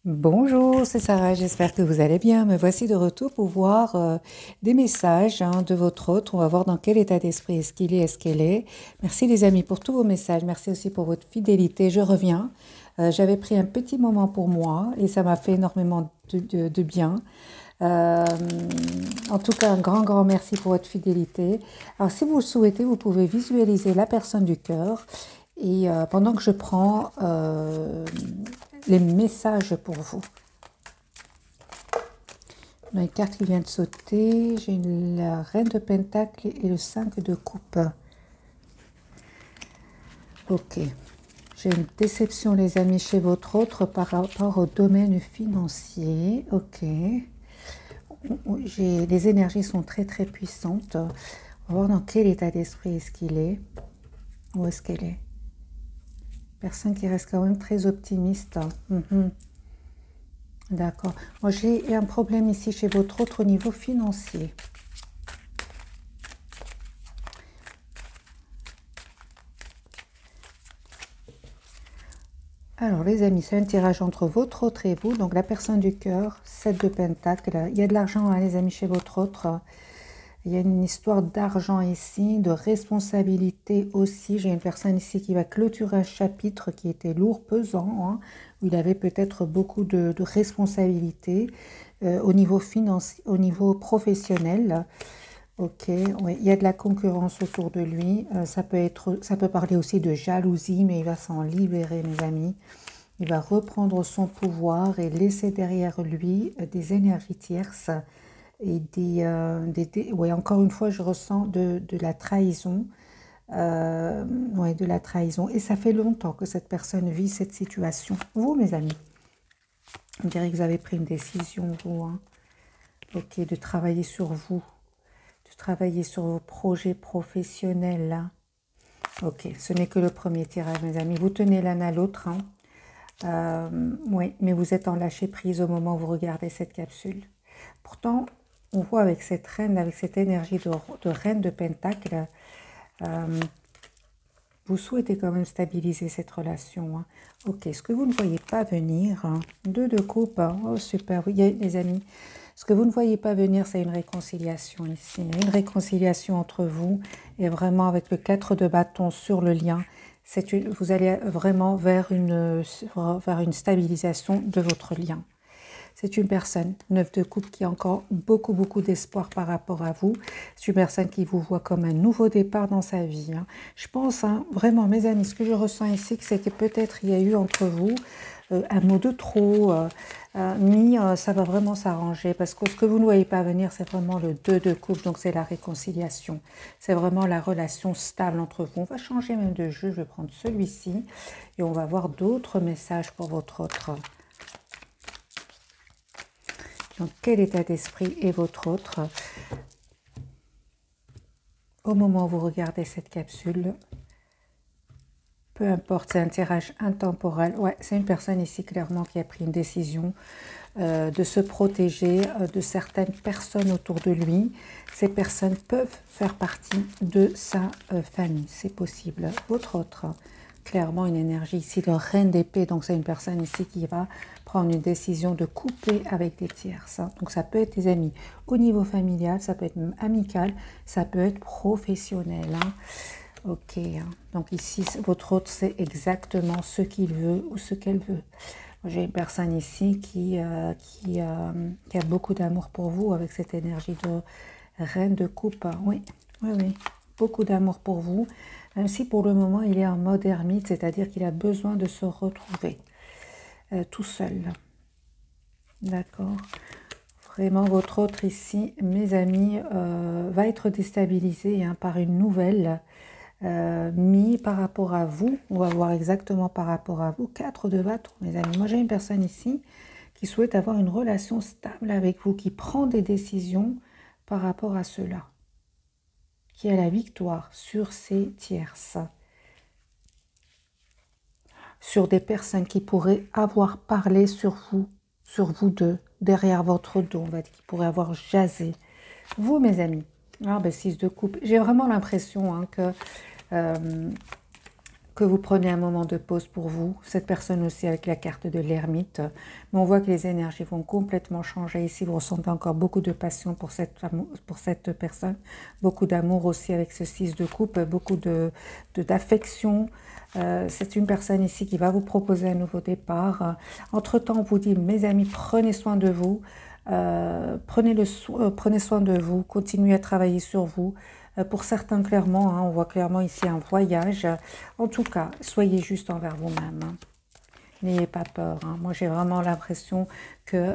Bonjour, c'est Sarah, j'espère que vous allez bien. Me voici de retour pour voir des messages de votre hôte. On va voir dans quel état d'esprit est-ce qu'il est, est-ce qu'elle est. Merci les amis pour tous vos messages. Merci aussi pour votre fidélité. Je reviens. J'avais pris un petit moment pour moi et ça m'a fait énormément de bien. Euh, En tout cas, un grand, grand merci pour votre fidélité. Alors, si vous le souhaitez, vous pouvez visualiser la personne du cœur et pendant que je prends les messages pour vous. Dans les cartes qui viennent de sauter, j'ai la reine de pentacle et le 5 de coupe. Ok. J'ai une déception, les amis, chez votre autre par rapport au domaine financier. Ok. Les énergies sont très, très puissantes. On va voir dans quel état d'esprit est-ce qu'il est. Où est-ce qu'elle est. Personne qui reste quand même très optimiste. D'accord. Moi, j'ai un problème ici chez votre autre au niveau financier. Alors les amis, c'est un tirage entre votre autre et vous. Donc la personne du cœur, 7 de pentacle. Il y a de l'argent, hein, les amis, chez votre autre. Il y a une histoire d'argent ici, de responsabilité aussi. J'ai une personne ici qui va clôturer un chapitre qui était lourd, pesant, hein, où il avait peut-être beaucoup de responsabilités au niveau financier, au niveau professionnel. Ok, oui, il y a de la concurrence autour de lui. Ça peut parler aussi de jalousie, mais il va s'en libérer, mes amis. Il va reprendre son pouvoir et laisser derrière lui des énergies tierces et ouais, encore une fois, je ressens de la trahison. Ouais, de la trahison. Et ça fait longtemps que cette personne vit cette situation. Vous, mes amis, on dirait que vous avez pris une décision, vous, hein. Ok, de travailler sur vous, de travailler sur vos projets professionnels, là. Ok, ce n'est que le premier tirage, mes amis. Vous tenez l'un à l'autre, hein. Oui, mais vous êtes en lâcher prise au moment où vous regardez cette capsule. Pourtant, on voit avec cette reine, avec cette énergie de reine de pentacle, vous souhaitez quand même stabiliser cette relation, hein. Ok, ce que vous ne voyez pas venir, hein, 2 de coupe, hein, oh super, oui, les amis. Ce que vous ne voyez pas venir, c'est une réconciliation ici. Une réconciliation entre vous et vraiment avec le 4 de bâton sur le lien. Vous allez vraiment vers une stabilisation de votre lien. C'est une personne, 9 de coupe, qui a encore beaucoup, beaucoup d'espoir par rapport à vous. C'est une personne qui vous voit comme un nouveau départ dans sa vie, hein. Je pense, hein, vraiment, mes amis, ce que je ressens ici, c'est que peut-être il y a eu entre vous un mot de trop, ça va vraiment s'arranger. Parce que ce que vous ne voyez pas venir, c'est vraiment le 2 de coupe, donc c'est la réconciliation. C'est vraiment la relation stable entre vous. On va changer même de jeu, je vais prendre celui-ci et on va voir d'autres messages pour votre autre. Donc, quel état d'esprit est votre autre au moment où vous regardez cette capsule? Peu importe, c'est un tirage intemporel. Ouais, c'est une personne ici clairement qui a pris une décision de se protéger de certaines personnes autour de lui. Ces personnes peuvent faire partie de sa famille, c'est possible. Votre autre, clairement une énergie ici de reine d'épée, donc c'est une personne ici qui va prendre une décision de couper avec des tierces. Donc ça peut être des amis au niveau familial, ça peut être même amical, ça peut être professionnel, hein. Ok, hein. Donc ici, votre autre sait exactement ce qu'il veut ou ce qu'elle veut. J'ai une personne ici qui a beaucoup d'amour pour vous avec cette énergie de reine de coupe. Oui, oui, oui. Beaucoup d'amour pour vous. Même si pour le moment, il est en mode ermite, c'est-à-dire qu'il a besoin de se retrouver tout seul. D'accord. Vraiment, votre autre ici, mes amis, va être déstabilisé, hein, par une nouvelle mis par rapport à vous. On va voir exactement par rapport à vous. 4 de bâton, mes amis. Moi, j'ai une personne ici qui souhaite avoir une relation stable avec vous, qui prend des décisions par rapport à cela, qui a la victoire sur ses tierces, sur des personnes qui pourraient avoir parlé sur vous deux, derrière votre dos, on va dire, qui pourraient avoir jasé. Vous, mes amis, ah ben 6 de coupe. J'ai vraiment l'impression, hein, que que vous prenez un moment de pause pour vous. Cette personne aussi avec la carte de l'ermite. Mais on voit que les énergies vont complètement changer ici. Vous ressentez encore beaucoup de passion pour cette personne. Beaucoup d'amour aussi avec ce 6 de coupe. Beaucoup d'affection. C'est une personne ici qui va vous proposer un nouveau départ. Entre-temps, on vous dit, mes amis, prenez soin de vous. Prenez soin de vous. Continuez à travailler sur vous. Pour certains, clairement, on voit clairement ici un voyage. En tout cas, soyez juste envers vous-même. N'ayez pas peur. Moi, j'ai vraiment l'impression que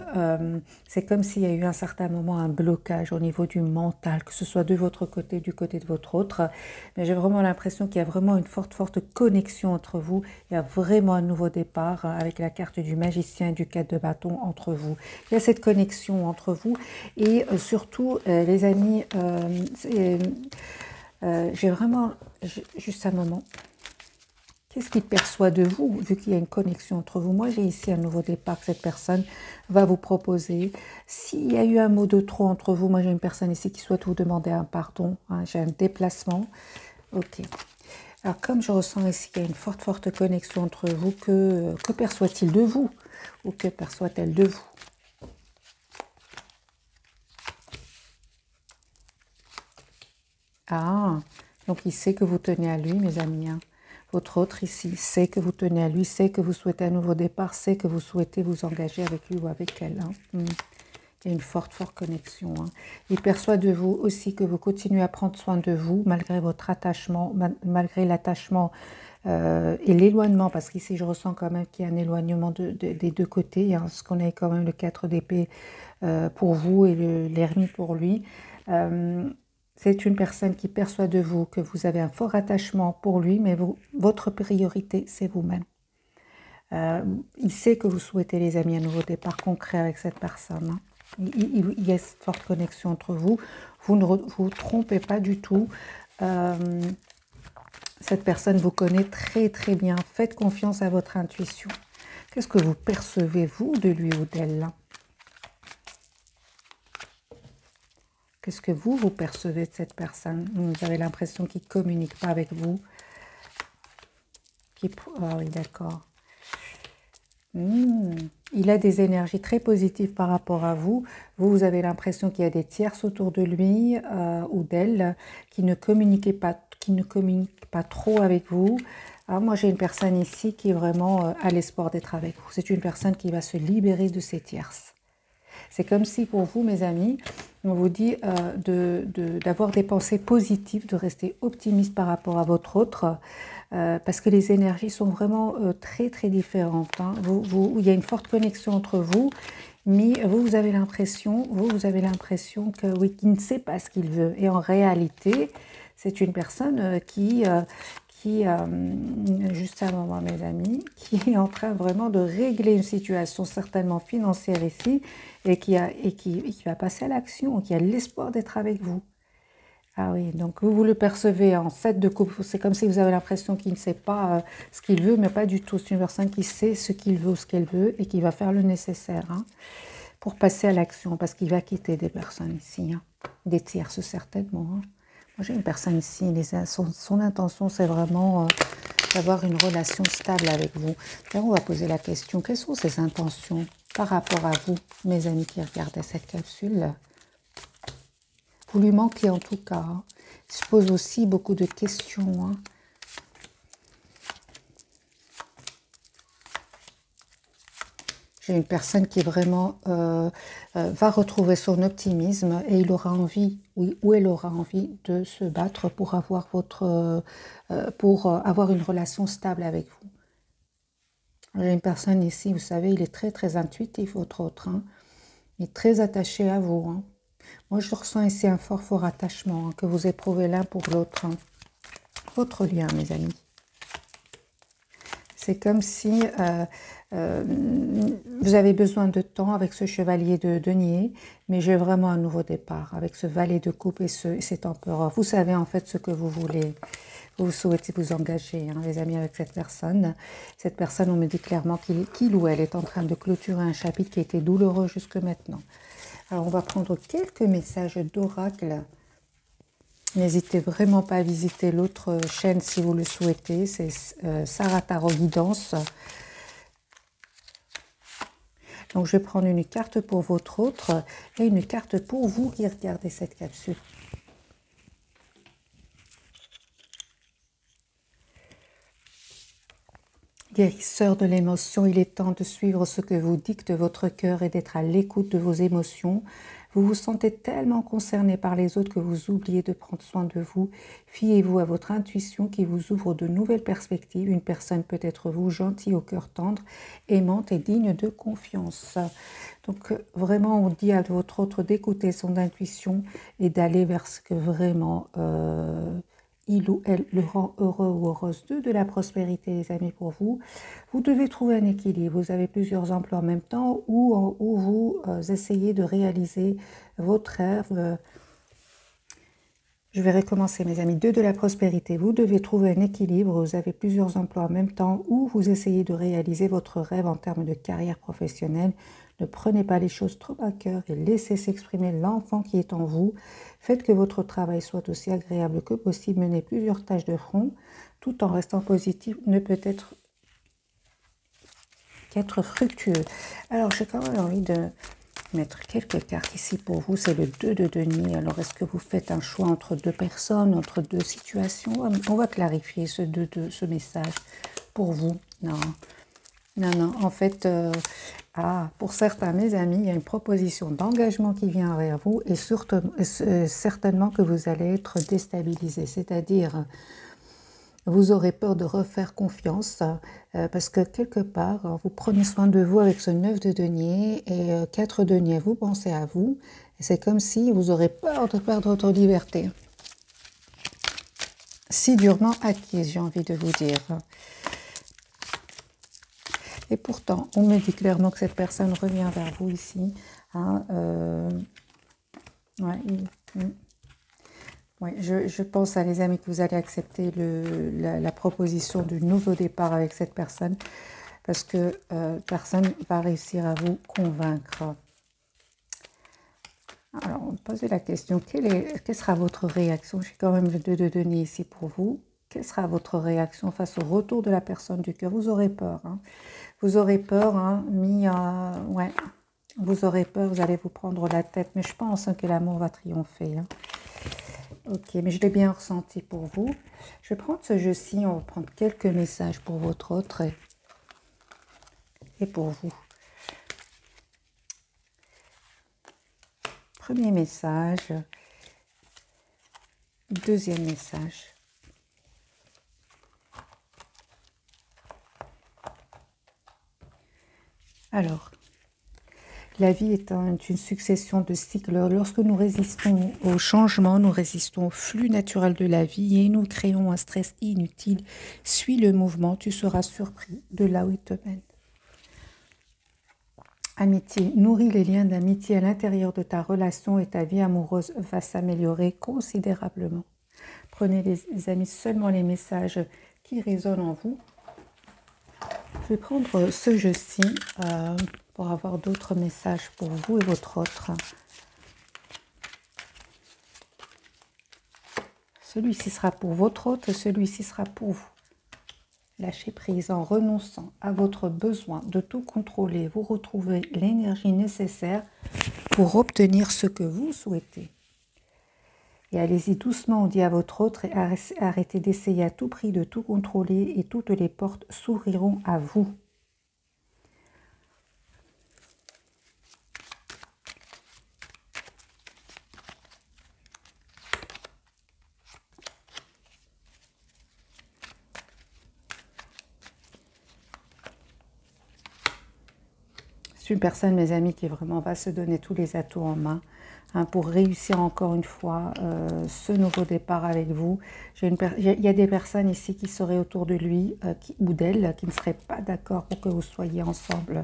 c'est comme s'il y a eu un certain moment un blocage au niveau du mental, que ce soit de votre côté, du côté de votre autre. Mais j'ai vraiment l'impression qu'il y a vraiment une forte connexion entre vous. Il y a vraiment un nouveau départ avec la carte du magicien et du 4 de bâton entre vous. Il y a cette connexion entre vous. Et surtout, les amis, j'ai vraiment... Juste un moment. Qu'est-ce qu'il perçoit de vous, vu qu'il y a une connexion entre vous? Moi, j'ai ici un nouveau départ que cette personne va vous proposer. S'il y a eu un mot de trop entre vous, moi j'ai une personne ici qui souhaite vous demander un pardon. J'ai un déplacement. Ok. Alors, comme je ressens ici qu'il y a une forte connexion entre vous, que perçoit-il de vous? Ou que perçoit-elle de vous? Ah, donc il sait que vous tenez à lui, mes amis. Votre autre ici sait que vous tenez à lui, sait que vous souhaitez un nouveau départ, sait que vous souhaitez vous engager avec lui ou avec elle. Il y a une forte connexion. Il perçoit de vous aussi que vous continuez à prendre soin de vous, malgré votre attachement, malgré l'attachement et l'éloignement, parce qu'ici je ressens quand même qu'il y a un éloignement des deux côtés, parce qu'on a quand même le 4 d'épée pour vous et l'ermite pour lui. C'est une personne qui perçoit de vous que vous avez un fort attachement pour lui, mais votre priorité, c'est vous-même. Il sait que vous souhaitez, les amis, un nouveau départ concret avec cette personne. Il y a cette forte connexion entre vous. Vous ne vous trompez pas du tout. Cette personne vous connaît très bien. Faites confiance à votre intuition. Qu'est-ce que vous percevez, vous, de lui ou d'elle? Qu'est-ce que vous percevez de cette personne? Vous avez l'impression qu'il ne communique pas avec vous. Ah oui, d'accord. Il a des énergies très positives par rapport à vous. Vous avez l'impression qu'il y a des tierces autour de lui ou d'elle qui ne communiquent pas trop avec vous. Alors moi, j'ai une personne ici qui est vraiment à l'espoir d'être avec vous. C'est une personne qui va se libérer de ces tierces. C'est comme si pour vous, mes amis, on vous dit d'avoir des pensées positives, de rester optimiste par rapport à votre autre, parce que les énergies sont vraiment très différentes. Il y a une forte connexion entre vous, mais vous avez l'impression que oui, qu'il ne sait pas ce qu'il veut. Et en réalité, c'est une personne qui juste un moment, mes amis, qui est en train vraiment de régler une situation certainement financière ici et qui va passer à l'action, qui a l'espoir d'être avec vous. Ah oui, donc vous le percevez en 7 de coupe. C'est comme si vous avez l'impression qu'il ne sait pas ce qu'il veut, mais pas du tout. C'est une personne qui sait ce qu'il veut ou ce qu'elle veut et qui va faire le nécessaire pour passer à l'action, parce qu'il va quitter des personnes ici, des tierces certainement. Moi, j'ai une personne ici, son intention, c'est vraiment d'avoir une relation stable avec vous. Là, on va poser la question, quelles sont ses intentions par rapport à vous, mes amis qui regardaient cette capsule? Vous lui manquez en tout cas. Il se pose aussi beaucoup de questions. J'ai une personne qui vraiment va retrouver son optimisme et il aura envie, oui, ou elle aura envie de se battre pour avoir avoir une relation stable avec vous. J'ai une personne ici, vous savez, il est très intuitif, votre autre. Il est très attaché à vous. Moi, je ressens ici un fort attachement que vous éprouvez l'un pour l'autre. Votre lien, mes amis. C'est comme si vous avez besoin de temps avec ce chevalier de denier, mais j'ai vraiment un nouveau départ avec ce valet de coupe et cet empereur. Vous savez en fait ce que vous voulez. Vous souhaitez vous engager, les amis, avec cette personne. Cette personne, on me dit clairement qu'il ou elle est en train de clôturer un chapitre qui était douloureux jusque maintenant. Alors, on va prendre quelques messages d'oracle N'hésitez vraiment pas à visiter l'autre chaîne si vous le souhaitez. C'est Sarah Tarot Guidance. Donc, je vais prendre une carte pour votre autre et une carte pour vous qui regardez cette capsule. Guérisseur de l'émotion, il est temps de suivre ce que vous dicte votre cœur et d'être à l'écoute de vos émotions. Vous vous sentez tellement concerné par les autres que vous oubliez de prendre soin de vous. Fiez-vous à votre intuition qui vous ouvre de nouvelles perspectives. Une personne peut être vous, gentille, au cœur tendre, aimante et digne de confiance. Donc vraiment, on dit à votre autre d'écouter son intuition et d'aller vers ce que vraiment il ou elle le rend heureux ou heureuse. De la prospérité, les amis, pour vous. Vous devez trouver un équilibre. Vous avez plusieurs emplois en même temps où vous essayez de réaliser votre rêve. Je vais recommencer, mes amis. 2 de la prospérité. Vous devez trouver un équilibre. Vous avez plusieurs emplois en même temps où vous essayez de réaliser votre rêve en termes de carrière professionnelle. Ne prenez pas les choses trop à cœur et laissez s'exprimer l'enfant qui est en vous. Faites que votre travail soit aussi agréable que possible. Menez plusieurs tâches de front tout en restant positif ne peut être qu'être fructueux. Alors, j'ai quand même envie de mettre quelques cartes ici pour vous. C'est le 2 de denier. Alors, est-ce que vous faites un choix entre 2 personnes, entre 2 situations? On va clarifier ce message pour vous. Non. Non, non, en fait, pour certains, mes amis, il y a une proposition d'engagement qui vient vers vous et surtout, certainement que vous allez être déstabilisé. C'est-à-dire, vous aurez peur de refaire confiance parce que quelque part, vous prenez soin de vous avec ce 9 de denier et 4 deniers, vous pensez à vous. Et c'est comme si vous aurez peur de perdre votre liberté. Si durement acquise, j'ai envie de vous dire. Et pourtant, on me dit clairement que cette personne revient vers vous ici. Hein, je pense à les amis que vous allez accepter la proposition du nouveau départ avec cette personne. Parce que personne va réussir à vous convaincre. Alors, on me posait la question, quelle sera votre réaction? J'ai quand même le 2 de denier ici pour vous. Quelle sera votre réaction face au retour de la personne du cœur? Vous aurez peur, hein. Vous aurez peur, hein, vous aurez peur, vous allez vous prendre la tête, mais je pense que l'amour va triompher. Hein. Ok, mais je l'ai bien ressenti pour vous. Je vais prendre ce jeu-ci, on va prendre quelques messages pour votre autre et pour vous. Premier message, deuxième message. Alors, la vie est une succession de cycles. Lorsque nous résistons au changement, nous résistons au flux naturel de la vie et nous créons un stress inutile. Suis le mouvement, tu seras surpris de là où il te mène. Amitié, nourris les liens d'amitié à l'intérieur de ta relation et ta vie amoureuse va s'améliorer considérablement. Prenez les amis seulement les messages qui résonnent en vous. Je vais prendre ce jeu-ci pour avoir d'autres messages pour vous et votre autre. Celui-ci sera pour votre autre, celui-ci sera pour vous. Lâchez prise en renonçant à votre besoin de tout contrôler. Vous retrouvez l'énergie nécessaire pour obtenir ce que vous souhaitez. Et allez-y doucement, on dit à votre autre, et arrêtez d'essayer à tout prix de tout contrôler et toutes les portes s'ouvriront à vous. C'est une personne, mes amis, qui vraiment va se donner tous les atouts en main pour réussir encore une fois ce nouveau départ avec vous. Il y a des personnes ici qui seraient autour de lui ou d'elle qui ne seraient pas d'accord pour que vous soyez ensemble.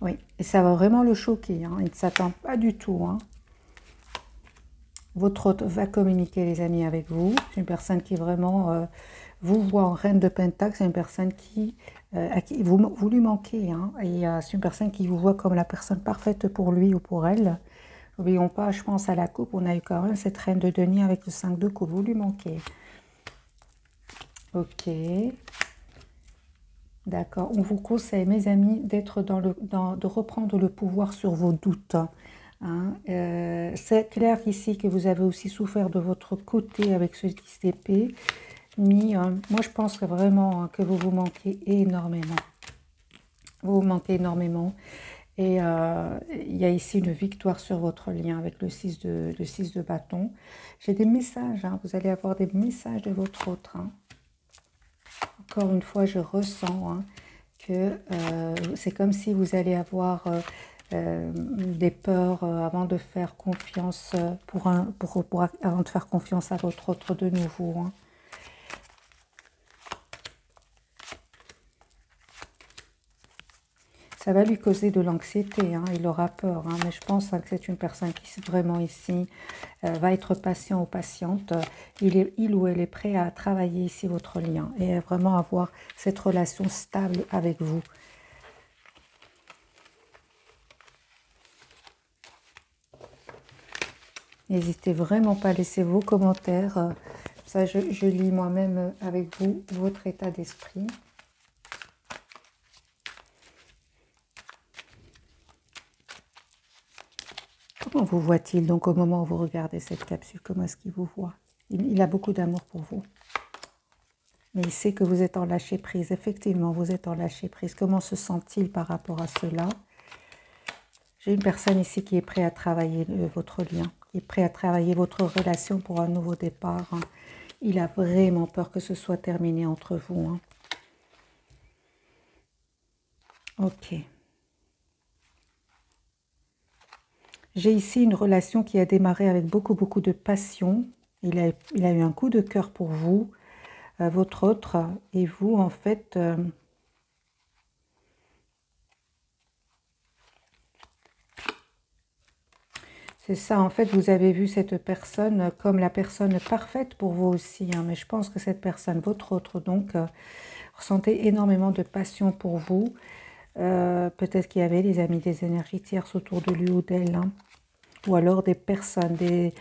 Oui, et ça va vraiment le choquer. Hein. Il ne s'attend pas du tout. Hein. Votre hôte va communiquer, les amis, avec vous. C'est une personne qui vraiment vous voit en reine de Pentacle. C'est une personne à qui vous lui manquez. Hein. Et c'est une personne qui vous voit comme la personne parfaite pour lui ou pour elle. N'oublions pas, je pense à la coupe, on a eu quand même cette reine de denier avec le 5 de coupe, vous lui manquez. Ok. D'accord, on vous conseille, mes amis, d'être de reprendre le pouvoir sur vos doutes. Hein. C'est clair ici que vous avez aussi souffert de votre côté avec ce 10 d'épée. Mais moi, je pense vraiment que vous vous manquez énormément. Vous vous manquez énormément. Et il y a ici une victoire sur votre lien avec le 6 de bâton. J'ai des messages, hein, vous allez avoir des messages de votre autre. Hein. Encore une fois, je ressens hein, que c'est comme si vous allez avoir des peurs avant de faire confiance avant de faire confiance à votre autre de nouveau. Hein. Ça va lui causer de l'anxiété, hein, il aura peur, hein, mais je pense hein, que c'est une personne qui vraiment ici va être patient ou patiente. Il ou elle est prêt à travailler ici votre lien et à vraiment avoir cette relation stable avec vous. N'hésitez vraiment pas à laisser vos commentaires. Ça, je lis moi-même avec vous votre état d'esprit. Comment vous voit-il donc au moment où vous regardez cette capsule? Comment est-ce qu'il vous voit? Il a beaucoup d'amour pour vous. Mais il sait que vous êtes en lâcher prise. Effectivement, vous êtes en lâcher prise. Comment se sent-il par rapport à cela? J'ai une personne ici qui est prête à travailler votre lien, qui est prête à travailler votre relation pour un nouveau départ. Hein. Il a vraiment peur que ce soit terminé entre vous. Hein. Ok. J'ai ici une relation qui a démarré avec beaucoup de passion. Il a eu un coup de cœur pour vous, votre autre, et vous, en fait... c'est ça, en fait, vous avez vu cette personne comme la personne parfaite pour vous aussi. Hein, mais je pense que cette personne, votre autre, donc, ressentait énormément de passion pour vous. Peut-être qu'il y avait des amis, des énergies tierces autour de lui ou d'elle. Hein, ou alors des personnes, de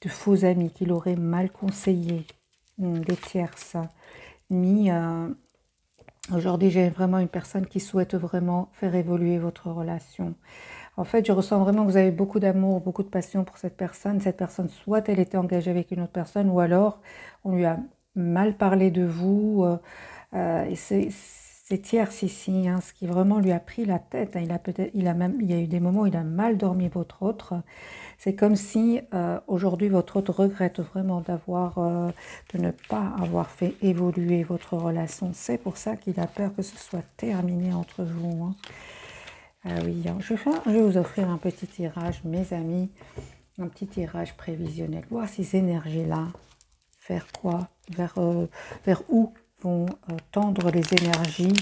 faux amis qui l'auraient mal conseillé, des tierces. Mais aujourd'hui, j'ai vraiment une personne qui souhaite vraiment faire évoluer votre relation. En fait, je ressens vraiment que vous avez beaucoup d'amour, beaucoup de passion pour cette personne. Cette personne, soit elle était engagée avec une autre personne, ou alors on lui a mal parlé de vous. Et c'est tierce ici, hein, ce qui vraiment lui a pris la tête. Hein. Il y a eu des moments où il a mal dormi votre autre. C'est comme si aujourd'hui votre autre regrette vraiment de ne pas avoir fait évoluer votre relation. C'est pour ça qu'il a peur que ce soit terminé entre vous. Hein. Ah oui, hein. Je vais vous offrir un petit tirage, mes amis, un petit tirage prévisionnel. Voir ces énergies-là, faire quoi, vers où vont tendre les énergies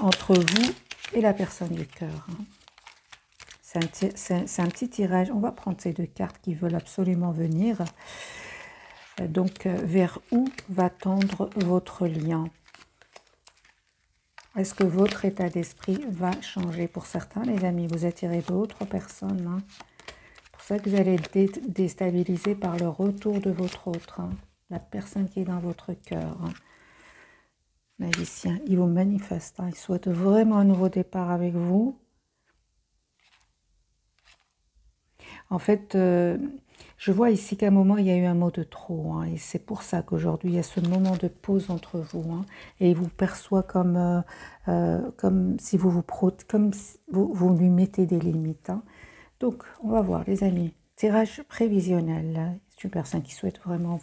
entre vous et la personne du cœur. Hein. C'est un petit tirage. On va prendre ces deux cartes qui veulent absolument venir. Donc, vers où va tendre votre lien? Est-ce que votre état d'esprit va changer? Pour certains, les amis, vous attirez d'autres personnes. Hein. C'est pour ça que vous allez être déstabilisé par le retour de votre autre. Hein. La personne qui est dans votre cœur. Hein. Magicien, il vous manifeste. Hein. Il souhaite vraiment un nouveau départ avec vous. En fait, je vois ici qu'à un moment, il y a eu un mot de trop. Hein, et c'est pour ça qu'aujourd'hui, il y a ce moment de pause entre vous. Hein, et il vous perçoit comme si vous lui mettez des limites. Hein. Donc, on va voir, les amis. Tirage prévisionnel. C'est une personne qui souhaite vraiment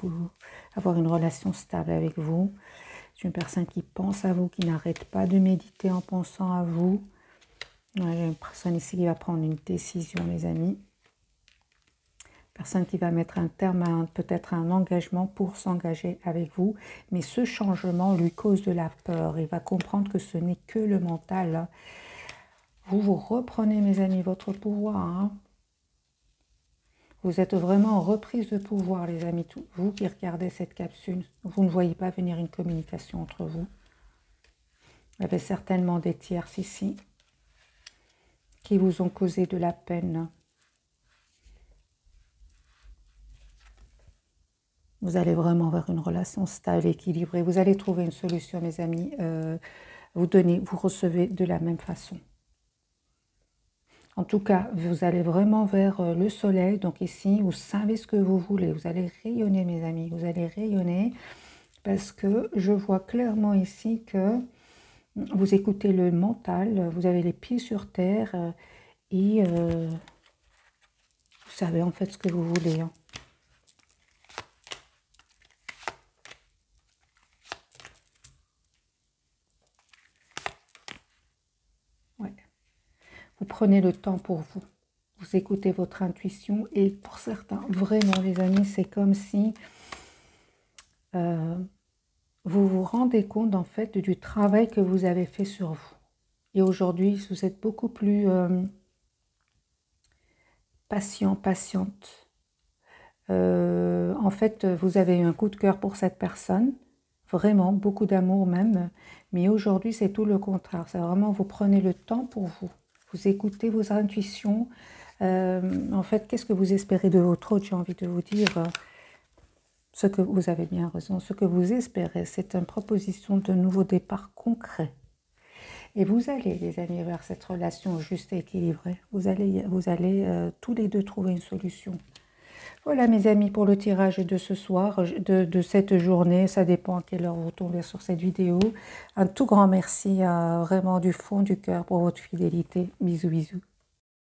avoir une relation stable avec vous. C'est une personne qui pense à vous, qui n'arrête pas de méditer en pensant à vous. J'ai une personne ici qui va prendre une décision, les amis. Personne qui va mettre un terme à peut-être un engagement pour s'engager avec vous. Mais ce changement lui cause de la peur. Il va comprendre que ce n'est que le mental. Hein. Vous reprenez, mes amis, votre pouvoir. Hein. Vous êtes vraiment en reprise de pouvoir, les amis. Vous qui regardez cette capsule, vous ne voyez pas venir une communication entre vous. Il y avait certainement des tierces ici qui vous ont causé de la peine. Vous allez vraiment vers une relation stable, équilibrée. Vous allez trouver une solution, mes amis. Vous donnez, vous recevez de la même façon. En tout cas, vous allez vraiment vers le soleil. Donc ici, vous savez ce que vous voulez. Vous allez rayonner, mes amis. Vous allez rayonner parce que je vois clairement ici que vous écoutez le mental. Vous avez les pieds sur terre et vous savez en fait ce que vous voulez. Hein. Ouais. Vous prenez le temps pour vous. Vous écoutez votre intuition et pour certains, vraiment les amis, c'est comme si vous vous rendez compte en fait du travail que vous avez fait sur vous. Et aujourd'hui, vous êtes beaucoup plus patient, patiente. En fait, vous avez eu un coup de cœur pour cette personne, vraiment, beaucoup d'amour même. Mais aujourd'hui, c'est tout le contraire. C'est vraiment, vous prenez le temps pour vous. Vous écoutez vos intuitions. En fait, qu'est-ce que vous espérez de votre autre? J'ai envie de vous dire, ce que vous avez bien raison, ce que vous espérez, c'est une proposition de nouveau départ concret. Et vous allez, les amis, vers cette relation juste et équilibrée. Vous allez tous les deux trouver une solution. Voilà, mes amis, pour le tirage de ce soir, de cette journée. Ça dépend à quelle heure vous tombez sur cette vidéo. Un tout grand merci, vraiment du fond du cœur pour votre fidélité. Bisous, bisous.